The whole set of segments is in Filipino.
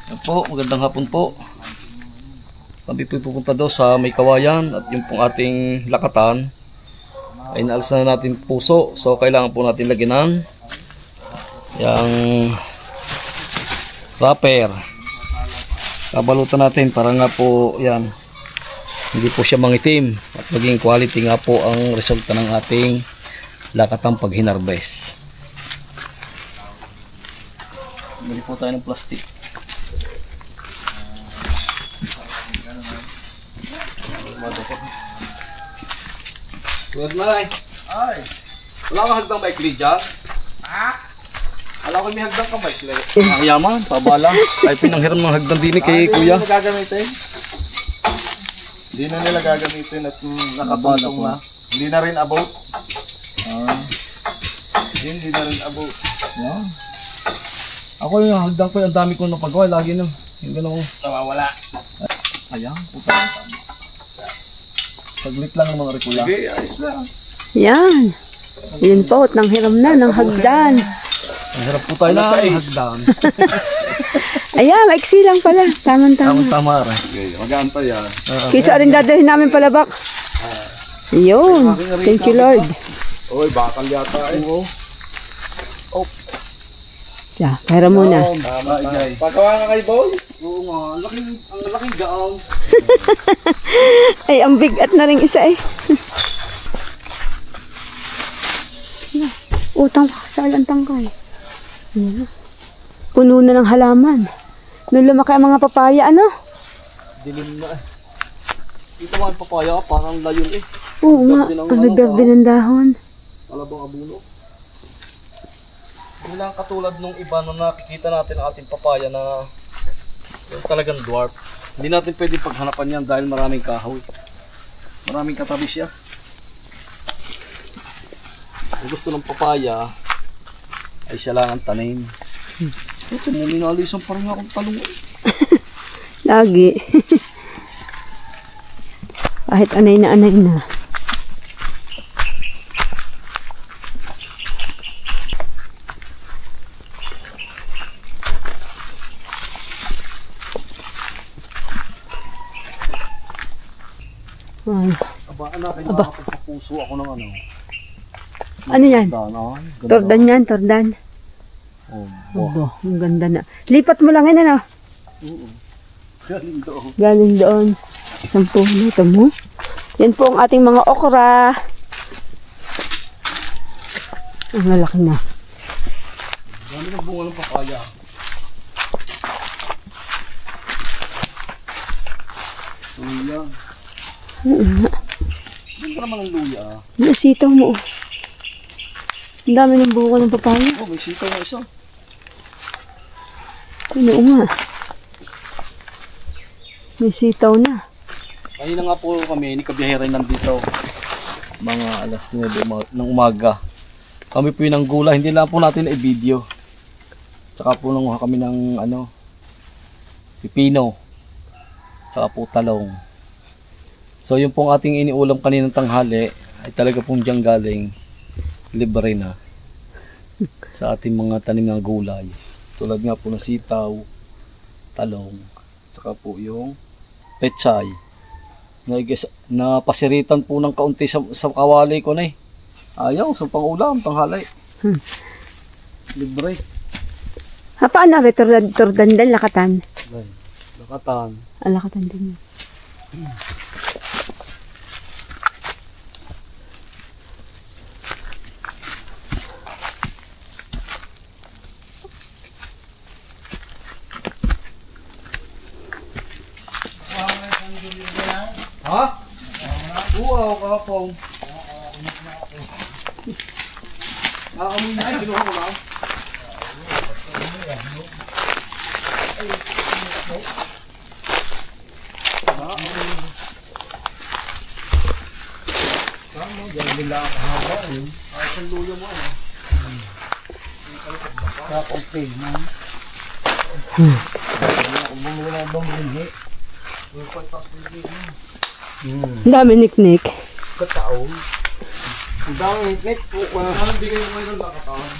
Yan po, magandang hapon po. Kami po pupunta daw sa May Kawayan at yung pong ating lakatan ay naalis na natin puso. So kailangan po natin lagyan ng yung wrapper. Kabalutan natin para nga po yan hindi po siya mangitim at maging quality nga po ang resulta ng ating lakatang pag hinarvest. Bili po tayo ng plastic. Good night. Ay. Wala kang hagdang maikli dyan? Wala ko may hagdang ka maikli. Ang yaman, pabala. Ay pinanghiram ng hagdang din kay kuya. Hindi na gagamitin. Hindi na nila gagamitin at nakabantong na. Hindi na rin about. Hindi na rin about. Yeah. Ako yung hagdang ko, ang dami ko napagawa. Lagi na. Yung gano'n ko. Nawawala. Ayan, puta. Saglit lang naman rin kuya. Sige, ayos lang. Yan. Yun po, nang hiram na, ng hagdan. Ang hirap po tayo na hagdan. Ayan, maiksi lang pala. Tama-tama. Tama rin. Okay, mag-aantay yan. Kita rin dadalhin namin palabak. Ayun. Thank you, Lord. Uy, bakal yata eh. Yeah, pera muna. Tama, Jay. Pagkawa ka kay Boy? Oo nga, ang laking gaang. Ay, ang bigat na rin isa eh. Utang pa sa alantang ka eh. Puno na ng halaman. Nung lumaki ang mga papaya, ano? Dilim na eh. Dito mga papaya, parang layon eh. Oo nga, ang biberde ng dahon. Alabang abuno. Hindi lang katulad nung iba na nakikita natin ang ating papaya na yung talagang dwarf. Hindi natin pwede paghanapan yan dahil maraming kahoy. Maraming katabi siya. Kung gusto ng papaya, ay siya lang ang tanim. Ito, mulinalisan pa rin akong talong. Lagi. Kahit anay na anay na. Aba, anak, ay nakapagpapuso ako ng ano. Ano yan? Danan. Tordan yan, tordan. Oh, Obo, ang ganda na. Lipat mo lang yan, ano? oo. Galing doon. Galing doon. 10 ito mo. Yan po ang ating mga okra. Ang lalaki na. Dami ng bunga ng papaya. Luya. Ganda naman ang luya. Yung sitaw mo. Ang dami ng buko ng papaya. Oh, may sitaw na isa. Ano nga. May sitaw na. Kanina nga po kami, ni kabiyaheray nandito. Mga alas 9 ng umaga. Kami po yung gula, hindi lang po natin i-video. Tsaka po nanguha kami ng ano, pipino. Tsaka po talong. So yung pong ating iniulam kaninang tanghali ay talaga pong diyang galing libre na sa ating mga tanim ng gulay. Tulad nga po ng sitaw, talong, tsaka po yung pechay. Napasiritan po ng kaunti sa kawali ko na eh. Ayaw, sa pang-ulam, tanghali. Libre. Paano rin? Tordan din, lakatan. Lakatan. Lakatan din. Ha? Wow, kakapong. Nakamoy na, ginuha ko lang. Ang dami niknik. Ang dami hiknik po. Anong bigay mo ngayon ng lakatan?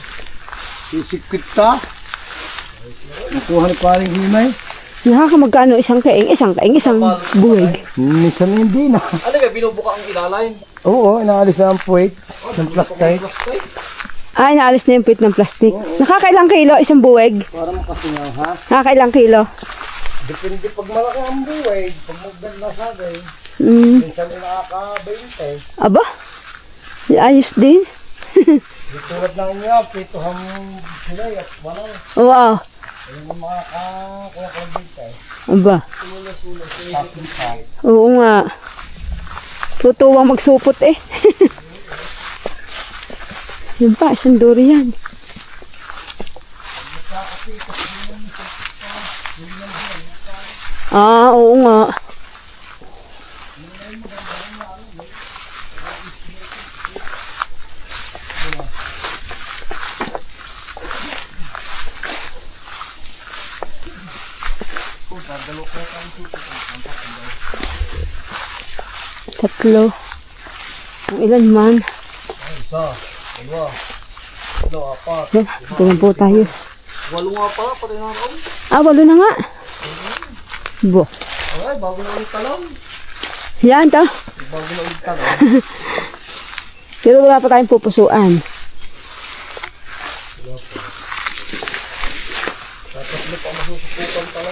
Sisikit ka. Nakuha ni paring himay. Nakakamagkano isang kaing, isang buwig. Minsan hindi na. Ano ka, binubuka ang ilalim? Oo, inaalis na ang puwit ng plastic. Ay, naalis na yung pit ng plastic. Nakakailang kilo isang buwig? Para makasingaw, ha? Nakakailang kilo? Depende pag malaki ang buwig, pag magdala sa akin, Mm. minsan ay nakaka-20. Aba, ayos din. Tulad ng inyo, pituhang sila at walang Wow. yung makakakuha ng 20. Aba. Oo nga. Tutuwang magsupot eh. Yun pa, isang durian. Ah, oo nga. Tatlo. Ang ilan man. Isa, dalawa, tatlo, apat. Yan, ito na po tayo. 8 nga pala, pati na raw. Ah, 8 na nga. Bo. Okay, bago na ulit talong. Yan to. Bago na ulit talong. Pero wala pa tayong pupusuan. Tatlo pa masusupukan pala.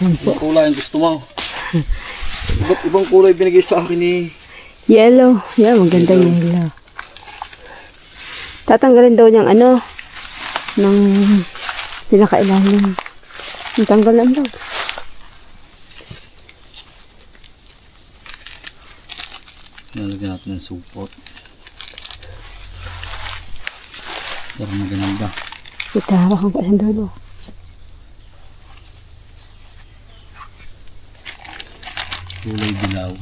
Yan po. Ang kulay ang gusto mo. Ba't ibang kulay binigay sa akin ni... Yellow. Yan, maganda yellow. Tatanggalin daw niyang ano, ng pinakailalim. Ang tanggalan daw. Nalagyan natin ng supot. Para maganda. Ito, hawakan ka sa dulo. Kulay dilaw.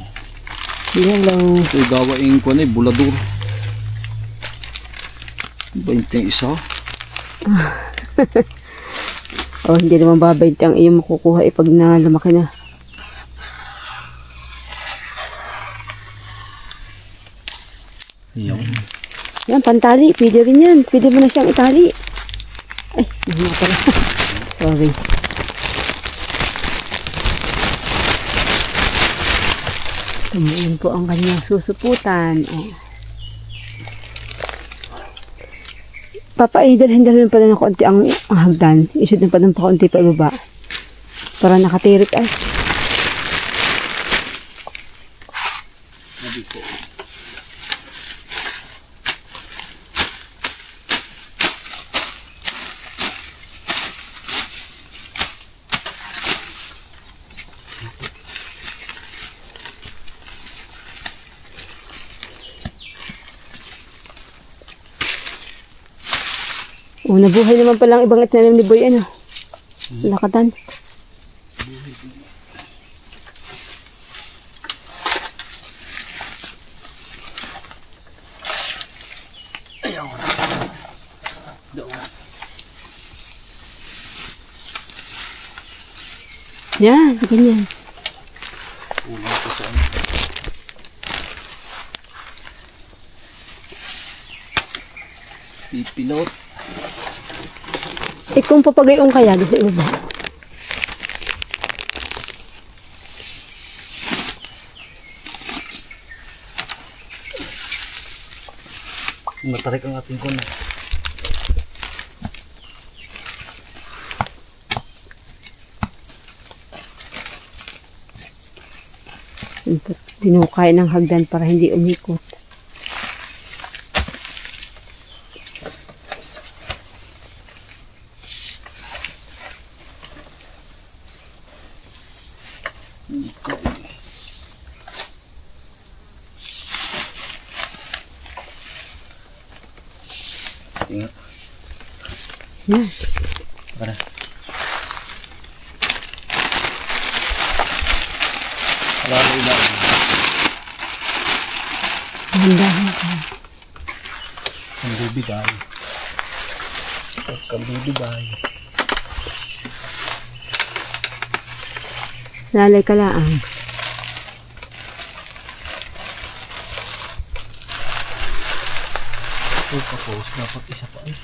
Yellow. Ito gawain ko na bulador. 21. Oh, hindi naman babayad ang iyong makukuha pag na lumaki na. Yan. Yan, pantali. Pwede rin yan. Pwede mo na siyang itali. Ay, hindi pala. Sorry. Tumuin po ang kanyang susuputan. Oh. Papaidalhin-dalhin pa na ng konti ang hagdan. Isod na pa ng pakunti pa ibaba. Para nakatirik ay. Oh, nabuhay naman palang ibang itinanim ni Boy, ano? Lakatan. Yan, ganyan. Pipinot. Eh kung papagayong kaya, gusto ibaba. Matarik ang ating kuna. Dinukay ng hagdan para hindi umikot. Ingat. Yan. Para. Lalo ilaw. Dahan-dahan ka. Ang bibigay. Ang bibigay. Lalay ka laang. Tapos, dapat isa pa eh.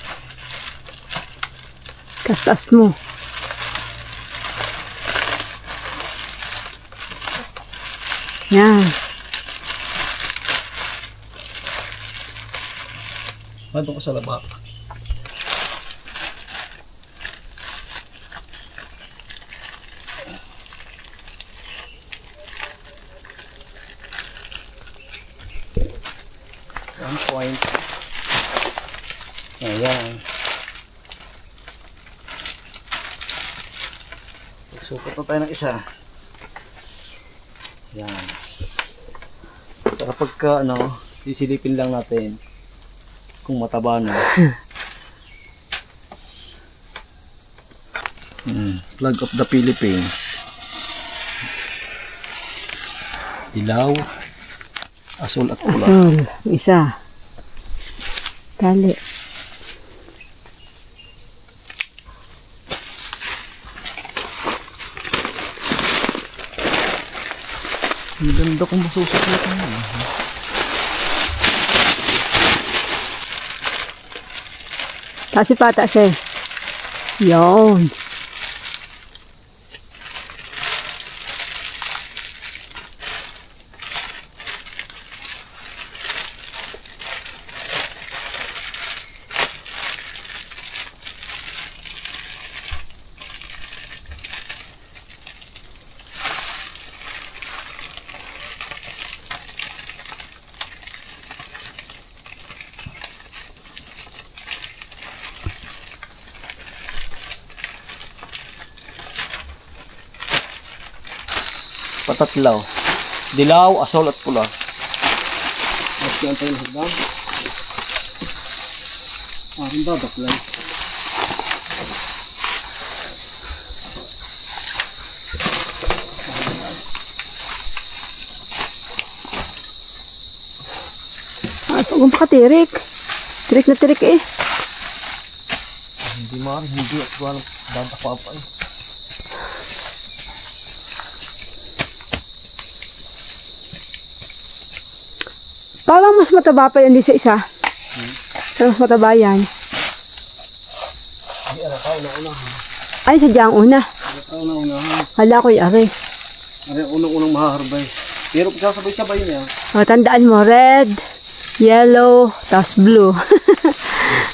Kastas mo. Yan. Nandun ko sa laba. One point. Ayan. Sukat na tayo ng isa. Ayan. Kapag ka, sisilipin lang natin kung mataba na. Flag of the Philippines. Dilaw, asul at pula. Asul. Isa. Tali. Ang ganda kung masusukat na. Taas si patas eh. Yun. Patatlaw. Dilaw, asul at pula. Mas yan tayo hagdan. Aking babaklays. Huwag pa katirik. Tirik na tirik eh. Hindi maaari, hindi at walang danta pa pa eh. Parang mas mataba pa yan di sa isa. Pero mas mataba yan. Hindi, arakaw na unahan. Ay, sadyang una. Arakaw na unahan. Hala ko'y ari. Ari, unang-unang maha-harvest. Pero sasabay-sabay niya. O, tandaan mo, red, yellow, tapos blue.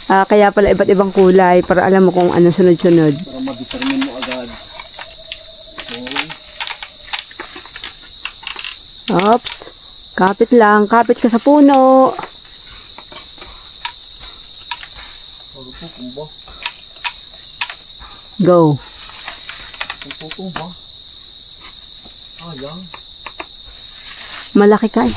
Kaya pala iba't ibang kulay para alam mo kung ano sunod-sunod. Para ma-determine mo agad. Oops. Kapit lang. Kapit ka sa puno. Go. Tutong ba? Ayan. Malaki ka eh.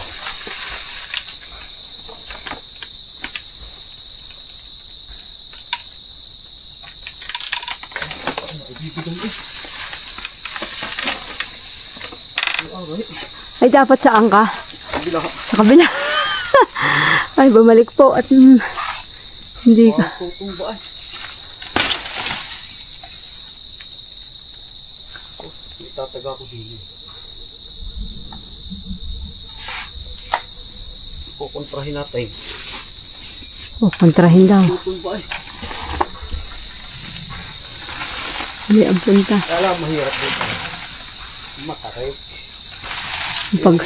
Ay, dapat saan ka? Sa kabila. Ay, bumalik po at hindi ka. Tutong ba eh? Itataga ko dili. Kukontrahin natin. O, kontrahin daw. Tutong ba eh? Hindi ang punta. Kala mahirap dito. Matarik. Pag...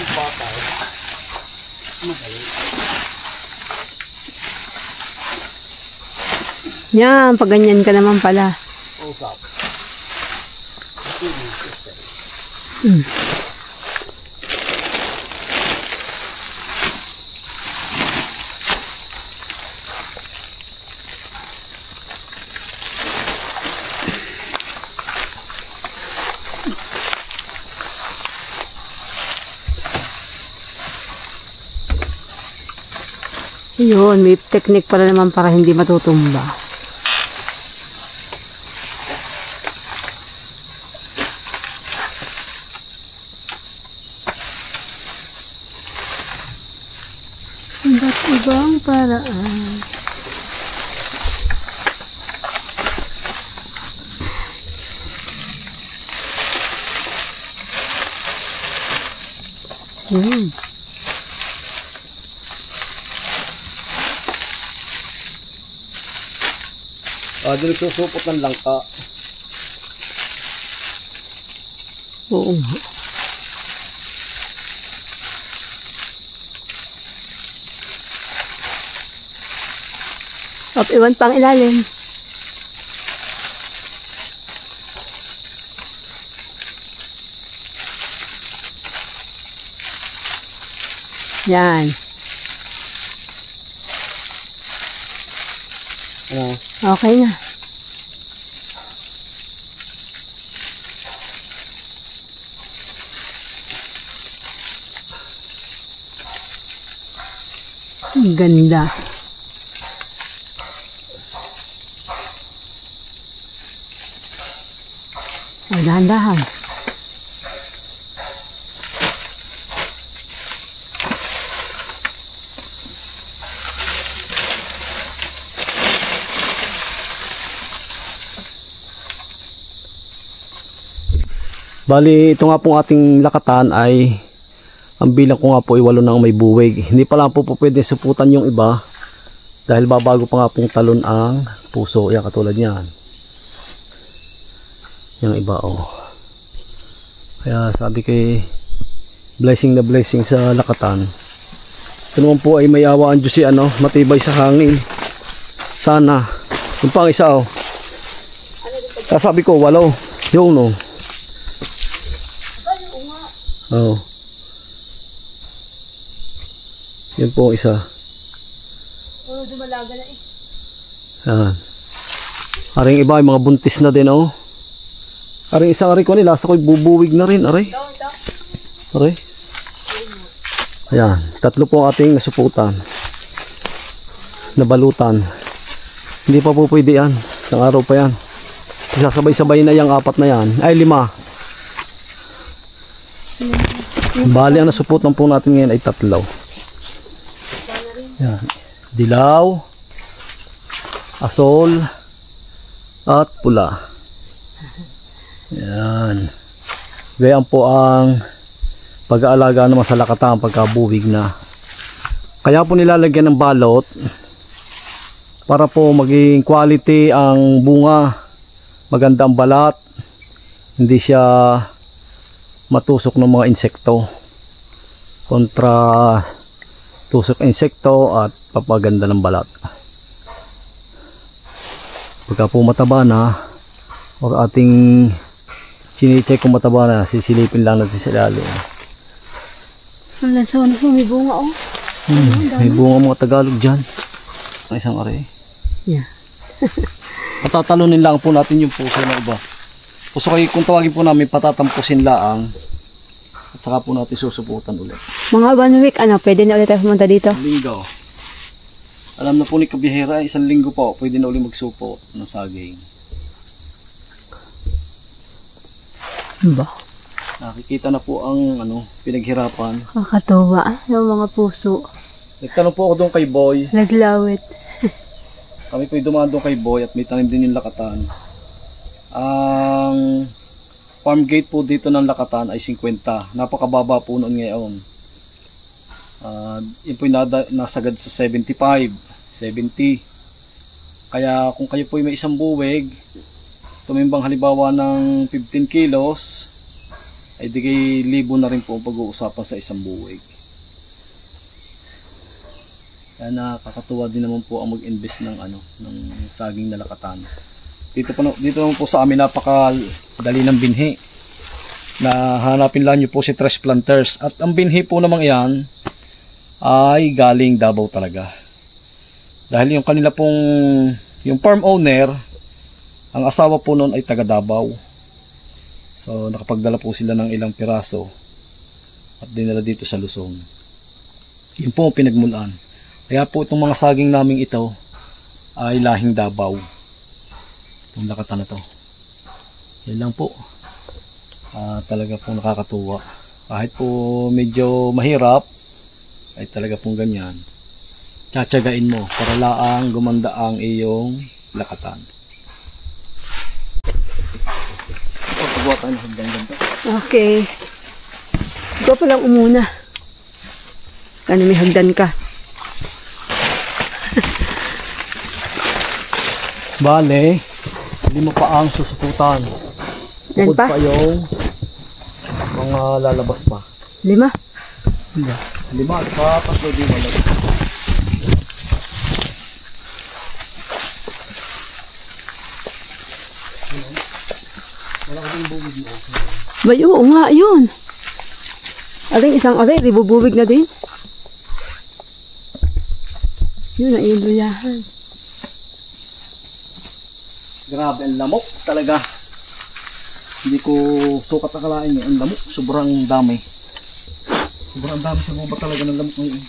Yan, pag ganyan ka naman pala. Usap. Yun, may technique pala naman para hindi matutumba. Iba't ibang paraan. Yun. Doon nagsusupot ng langka. Oo nga. Up, iwan pang ilalim. Yan. Okay na. Ang ganda. Ay, dahan-dahan. Bali, ito nga pong ating lakatan ay ang bilang ko nga po ay 8 ng may buwig. Hindi pa lang po pwede suputan yung iba dahil babago pa nga pong talon ang puso. Yan, katulad niyan. Yung iba, oh. Kaya sabi kay blessing na blessing sa lakatan. Ito naman po ay may awa ang Diyos si matibay sa hangin. Sana. Yung pang isa, oh. Kaya sabi ko, 8. Yung, no. Oh. Yan po isa. Oh, dumalaga na eh. Yan. Aring iba ay mga buntis na din, oh. Aring isang ari ko nila, sa ko'y bubuwig na rin, aray. Aray. Ayan, 3 po ang ating nasuputan. Nabalutan. Hindi pa po pwede yan. Isang araw pa yan. Sasabay-sabay na yung 4 na yan. Ay, 5. Bali ang nasuputan po natin ngayon ay 3. Yan. Dilaw, asol, at pula. Yan. Gayaan po ang pag-aalaga naman sa lakatan pagkabuwig na. Kaya po nilalagyan ng balot para po maging quality ang bunga, maganda ang balat, hindi siya matusok ng mga insekto, kontra tusok insekto at papaganda ng balat. Pagka po mataba na o ating sinicheck kung mataba na, sisilipin lang natin sa ilalim. Ang lansaw na po, may bunga oh. May bunga mga Tagalog dyan. Ang isang are. Yeah. Patatalunin lang po natin yung puso na iba. Puso kayo, kung tawagin po namin, patatampusin laang. At saka po natin susuputan ulit. Mga 1 week, pwede na ulit tayo pumunta dito? Linggo. Alam na po ni Kabihera, 1 linggo po, pwede na ulit magsupo ng saging. Ba? Nakikita na po ang pinaghirapan. Kakatuwa yung mga puso. Nagtanong po ako doon kay Boy. Naglawit. Kami po dumaan doon kay Boy at may tanim din yung lakatan. Ang farm gate po dito ng lakatan ay 50. Napakababa po noon ngayon. Yun po nasagad sa 75, 70. Kaya kung kayo po may isang buwig, tumimbang halimbawa ng 15 kilos, ay di kay 1,000 na rin po ang pag-uusapan sa isang buwig. Kaya nakakatuwa din naman po ang mag-invest ng ng saging na lakatan. Dito naman po sa amin napakadali ng binhi. Na hanapin lang nyo po si Tres Planters. At ang binhi po namang yan ay galing Davao talaga. Dahil yung kanila pong yung farm owner, ang asawa po noon ay taga Davao. So nakapagdala po sila ng ilang piraso at dinala dito sa Luzon. Yun po ang pinagmulan. Kaya po itong mga saging naming ito ay lahing Davao. Itong lakatan na to. Yan lang po. Talaga pong nakakatuwa. Kahit po medyo mahirap, ay talaga pong ganyan. Tsatsagain mo para laang gumanda ang iyong lakatan. Pagbuha tayo ng hagdan ganito. Okay. Ikaw pa lang umuna. May hagdan ka. Bale, 5 pa ang susututan. Yan Bukod pa? pa yung mga lalabas pa. 5? Hindi. 5 at pa, tatlo di malabas. Wala ka din bubig mo. Bay, oo nga, yun. Aring isang aray, ribubuwig na din. Yun, ang iluyahan. Grabe, ang lamok talaga. Hindi ko sukat akalain eh. Ang lamok, sobrang dami. Sobrang dami sa gubat talaga ng lamok ngayon.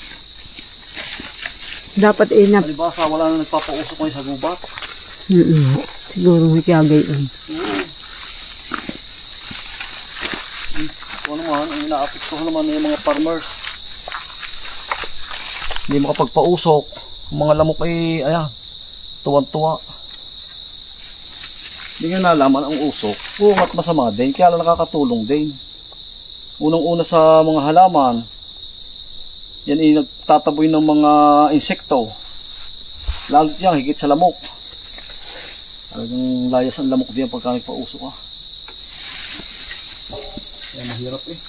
Dapat inap. Palibasa, wala na nagpapausok ngayon sa gubat. Siguro may kiyagay yun. Kung ano man, ang inaapektuhan naman ng mga farmers. Hindi makapagpausok. Ang mga lamok ay, ayan, tuwan-tuwa. Hindi nga nalaman ang usok. Kung at masama din, kaya lang nakakatulong din. Unang-una sa mga halaman, yan ay nagtataboy ng mga insekto. Lalo yan, higit sa lamok. Talagang layas ang lamok din pagka nagpausok ka. Kaya mahirap eh.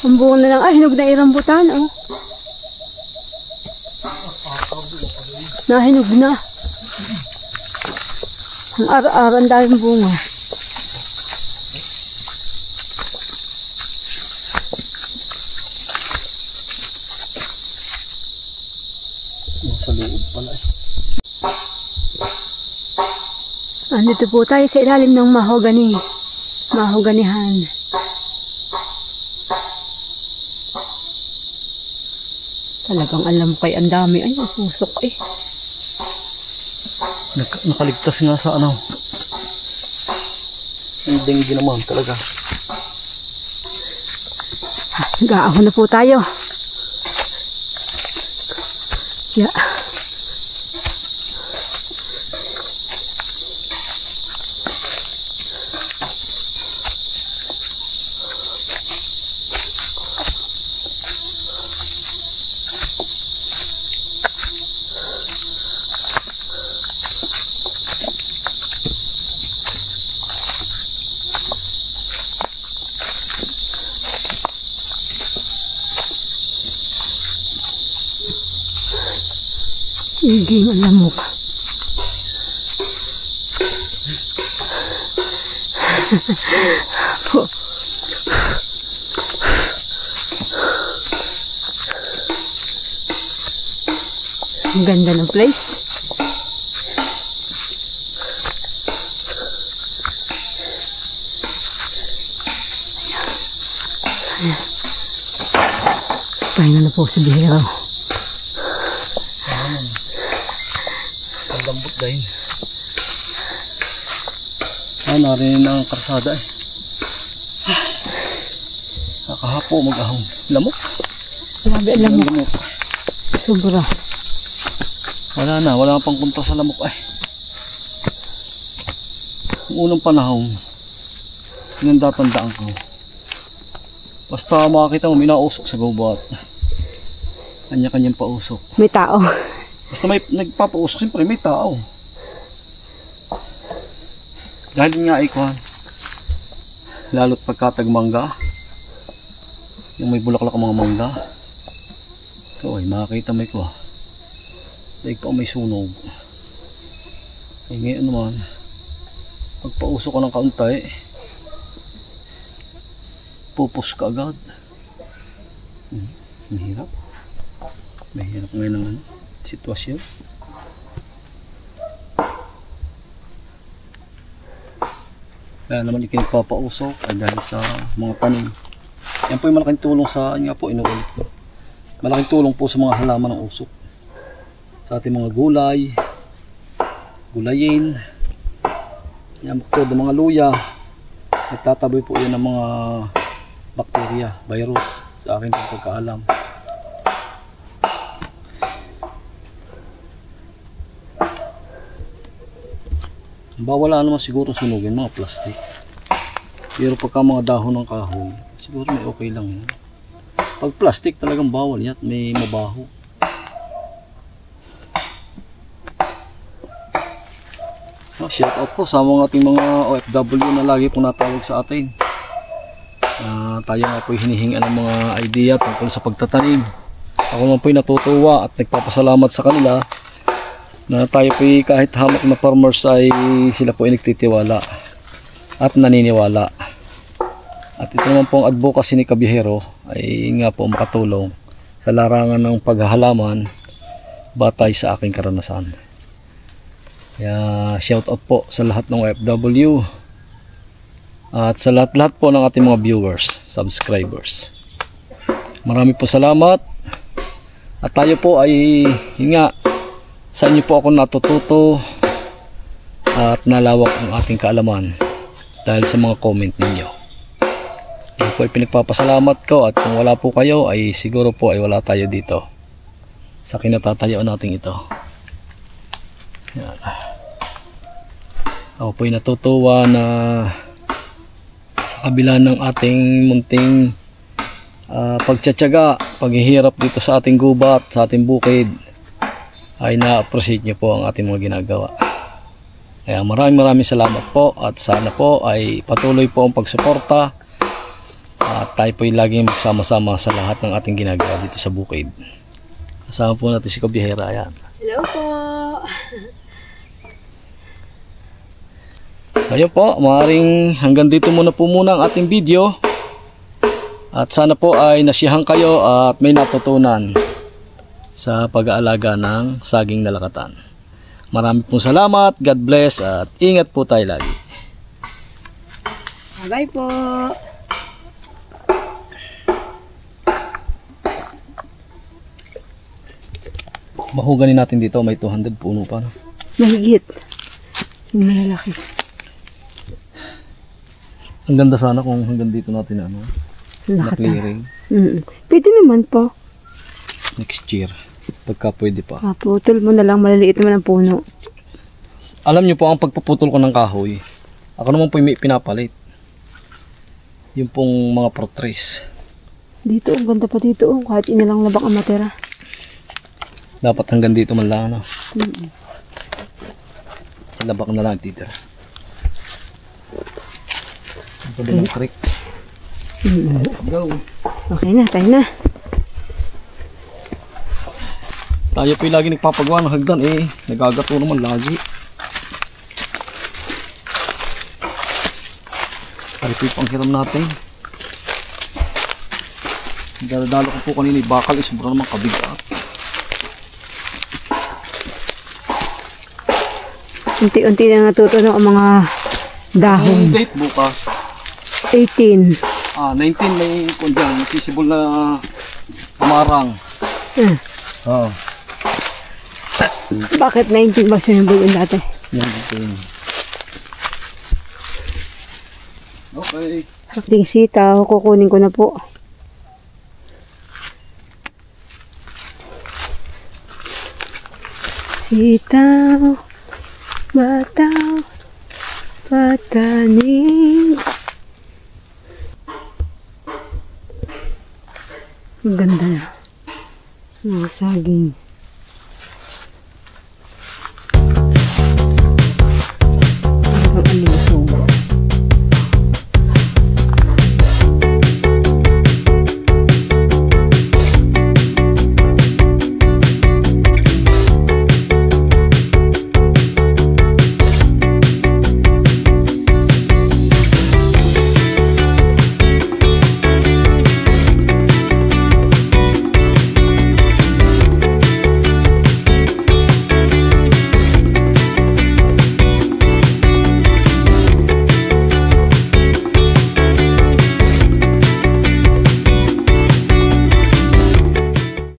Ang buo na lang, hinog na irambutan, oh. Nahinog na. Ang ara-aran dahil bunga. Sa loob pala eh. Andito po tayo sa ilalim ng mahoganihan. Talagang alam ko kay ang dami. Ay, ang pusok eh. Nakaligtas nga sa ano. Ang dengue naman talaga. Nag-aahon na po tayo. Yeah. Iging ang lamok. Ang ganda ng place. Pahinga na po si Bihero. Ang lambot dahil. Narinig na ang karsada eh. Nakahapo mag-ahong. Lamok. Grabe ang lamok. Sobra. Wala pang punta sa lamok eh. Ang unang panahon, nandatandaan ko. Basta makakita mo, minausok sa gubat. Kanya-kanyang pausok. May tao. Basta may nagpapausok, siyempre may tao. Dahil nga ikuhan, lalo't pagkatagmangga, yung may bulaklak ang mga mangga, ito ay makakita mo ikuha. Dahil pa may sunog. Eh ngayon naman, pagpausok ko ng kaunti, pupus ka agad. Mahirap. Mahirap ngayon ang sitwasyon. Kaya naman ikinagpapausok ay dahil sa mga tanim. Yan po yung malaking tulong sa, nga po inuulit ko. Malaking tulong po sa mga halaman ng usok. Sa ating mga gulay, gulayin, yan po ng mga luya, nagtataboy po yan ng mga bakterya, virus sa aking pagkakaalam. Bawala naman siguro sunugin mga plastic. Pero pagka mga dahon ng kahoy, siguro may okay lang yan. Pag plastic talagang bawal yan, may mabaho. Shout out po sa mga ating mga OFW na lagi po natawag sa atin. Tayo nga po hinihingi ng mga idea tungkol sa pagtatanim. Ako naman po natutuwa at nagpapasalamat sa kanila na tayo po kahit hamak na farmers ay sila po ay nagtitiwala at naniniwala. At ito naman po ang advocacy ni Kabihero ay nga po makatulong sa larangan ng paghahalaman batay sa aking karanasan. Kaya shout out po sa lahat ng OFW at sa lahat-lahat po ng ating mga viewers, subscribers. Marami po salamat. At tayo po ay nga sa inyo po ako natututo at nalawak ang ating kaalaman dahil sa mga comment ninyo. Yan po ay pinagpapasalamat ko at kung wala po kayo ay siguro po ay wala tayo dito sa kinatatayuan natin ito. Yan. Ako po ay natutuwa na sa kabila ng ating munting pagtsatsaga, paghihirap dito sa ating gubat, sa ating bukid, ay na-appreciate nyo po ang ating mga ginagawa. Kaya maraming salamat po at sana po ay patuloy po ang pagsuporta at tayo po ay laging magsama-sama sa lahat ng ating ginagawa dito sa bukid. Kasama po natin si Kabihero. Ayan. Hello po. So ayun po, maaaring hanggang dito muna ang ating video. At sana po ay nasiyahan kayo at may natutunan sa pag-aalaga ng saging na lakatan. Marami pong salamat, God bless at ingat po tayo lagi. Bye po. Mahuganin natin dito, may 200 puno pa. No? Mahigit. Yung malalaki. Ang ganda sana kung hanggang dito natin na clearing. Pwede naman po. Next year, pagka pwede pa. Putol mo na lang, maliliit naman ang puno. Alam nyo po, ang pagpuputol ko ng kahoy, ako naman po may pinapalit. Yung pong mga pro-trees. Dito, ang ganda pa dito. Kahit inilang labak ang matera. Dapat hanggang dito man lang. Labak na lang dito. Ang kabilang creek. Let's go. Okay na, tayo na. Tayo po lagi nagpapagawa ng hagdan nagagato naman lagi. Tayo po yung panghiram natin. Daladalo ko po kanina bakal sobrang naman kabigat. Unti-unti na natutunan ang mga dahon. Date bukas. 18. 19 may kundyan, sisibol na pumarang. Oh. Bakit 19 ba sinubol yun dati? 19. Okay. Ating sitaw, kukunin ko na po. Sitaw, bataw, patanig. Ang ganda na. Mga saging.